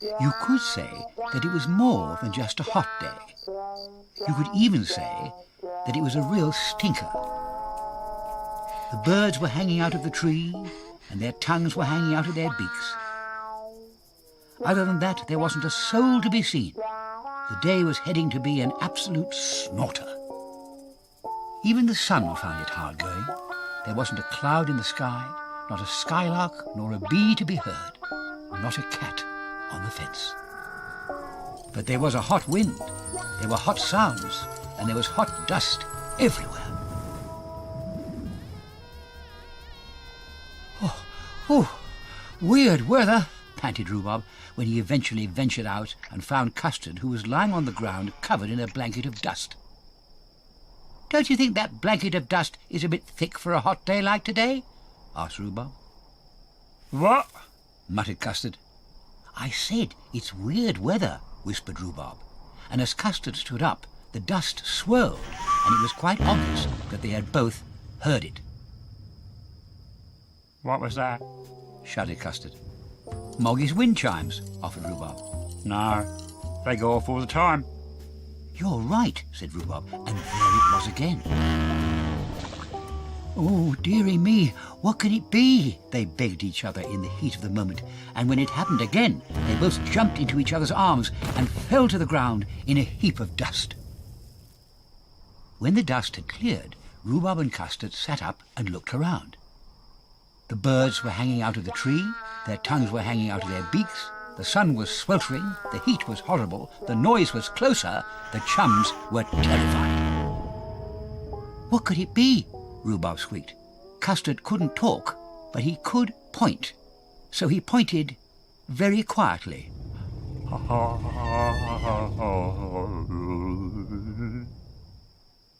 You could say that it was more than just a hot day. You could even say that it was a real stinker. The birds were hanging out of the tree, and their tongues were hanging out of their beaks. Other than that, there wasn't a soul to be seen. The day was heading to be an absolute snorter. Even the sun found it hard going. There wasn't a cloud in the sky, not a skylark nor a bee to be heard, not a cat on the fence. But there was a hot wind, there were hot sounds, and there was hot dust everywhere. Oh, weird weather, panted Rhubarb, when he eventually ventured out and found Custard, who was lying on the ground covered in a blanket of dust. Don't you think that blanket of dust is a bit thick for a hot day like today? Asked Rhubarb. What? Muttered Custard. I said it's weird weather, whispered Rhubarb, and as Custard stood up, the dust swirled, and it was quite obvious that they had both heard it. What was that? Shuddered Custard. Moggy's wind chimes, offered Rhubarb. No, they go off all the time. You're right, said Rhubarb, and there it was again. Oh, dearie me, what can it be? They begged each other in the heat of the moment, and when it happened again, they both jumped into each other's arms and fell to the ground in a heap of dust. When the dust had cleared, Rhubarb and Custard sat up and looked around. The birds were hanging out of the tree, their tongues were hanging out of their beaks, the sun was sweltering, the heat was horrible, the noise was closer, the chums were terrified. What could it be? Rhubarb squeaked. Custard couldn't talk, but he could point. So he pointed very quietly.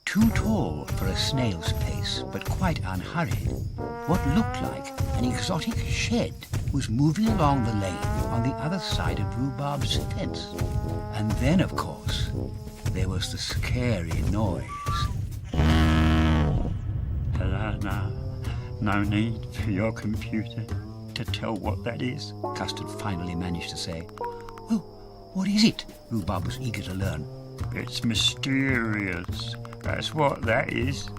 Too tall for a snail's pace, but quite unhurried, what looked like an exotic shed was moving along the lane on the other side of Rhubarb's fence. And then, of course, there was the scary noise. No need for your computer to tell what that is, Custard finally managed to say. Well, what is it? Rhubarb was eager to learn. It's mysterious. That's what that is.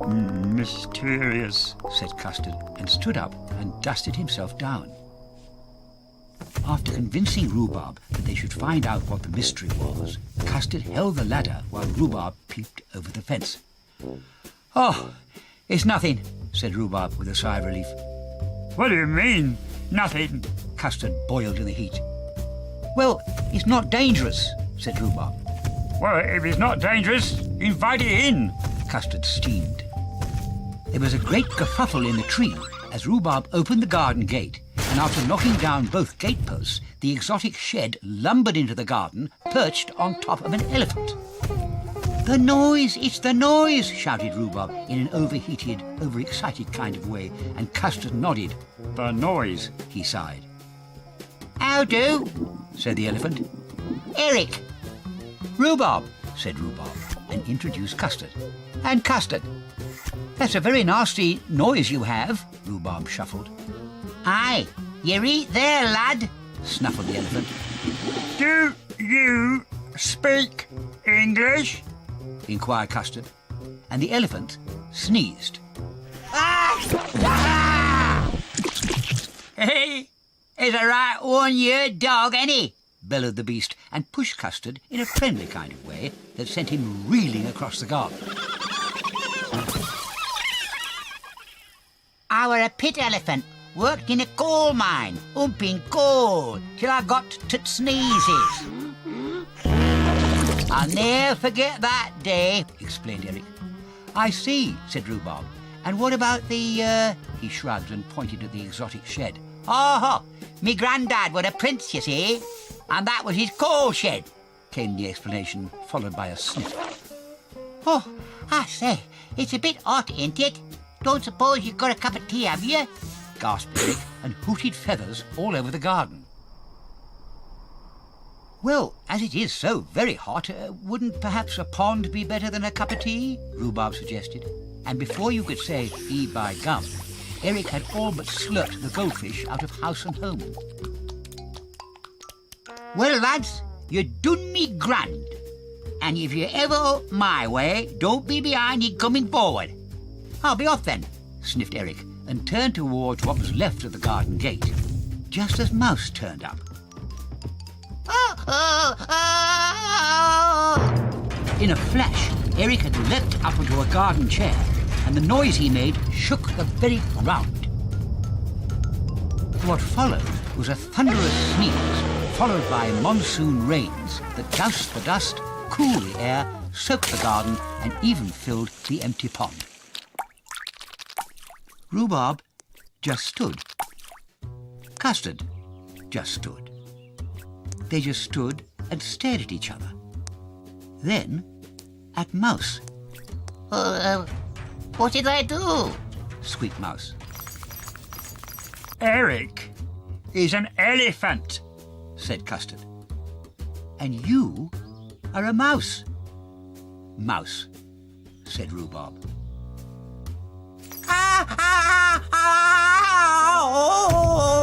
Mysterious, said Custard, and stood up and dusted himself down. After convincing Rhubarb that they should find out what the mystery was, Custard held the ladder while Rhubarb peeped over the fence. Oh, it's nothing, said Rhubarb with a sigh of relief. What do you mean, nothing? Custard boiled in the heat. Well, it's not dangerous, said Rhubarb. Well, if it's not dangerous, invite it in, Custard steamed. There was a great kerfuffle in the tree as Rhubarb opened the garden gate, and after knocking down both gateposts, the exotic shed lumbered into the garden, perched on top of an elephant. The noise! It's the noise! Shouted Rhubarb in an overheated, overexcited kind of way, and Custard nodded. The noise, he sighed. How do? Said the elephant. Eric. Rhubarb, said Rhubarb, and introduced Custard. And Custard. That's a very nasty noise you have, Rhubarb shuffled. Aye, you eat there, lad, snuffled the elephant. Do you speak English? Inquired Custard, and the elephant sneezed. Hey, it's a right one-year dog, ain't he? Bellowed the beast, and pushed Custard in a friendly kind of way that sent him reeling across the garden. I were a pit elephant, worked in a coal mine, humping coal, till I got to sneezes. I'll ne'er forget that day, explained Eric. I see, said Rhubarb. And what about the, he shrugged and pointed at the exotic shed. Oh, me granddad were a prince, you see, and that was his coal shed, came the explanation, followed by a sniff. Oh, I say, it's a bit hot, ain't it? Don't suppose you've got a cup of tea, have you? Gasped Eric, and hooted feathers all over the garden. Well, as it is so very hot, wouldn't perhaps a pond be better than a cup of tea? Rhubarb suggested. And before you could say, "E by gum," Eric had all but slurped the goldfish out of house and home. Well, lads, you done me grand. And if you're ever up my way, don't be behind in coming forward. I'll be off then, sniffed Eric, and turned towards what was left of the garden gate, just as Mouse turned up. In a flash, Eric had leapt up onto a garden chair, and the noise he made shook the very ground. What followed was a thunderous sneeze, followed by monsoon rains that doused the dust, cooled the air, soaked the garden, and even filled the empty pond. Rhubarb just stood. Custard just stood. They just stood and stared at each other. Then at Mouse. What did I do? Squeaked Mouse. Eric is an elephant, Said Custard. And you are a mouse. Mouse, said Rhubarb. Ah, ah, ah, oh.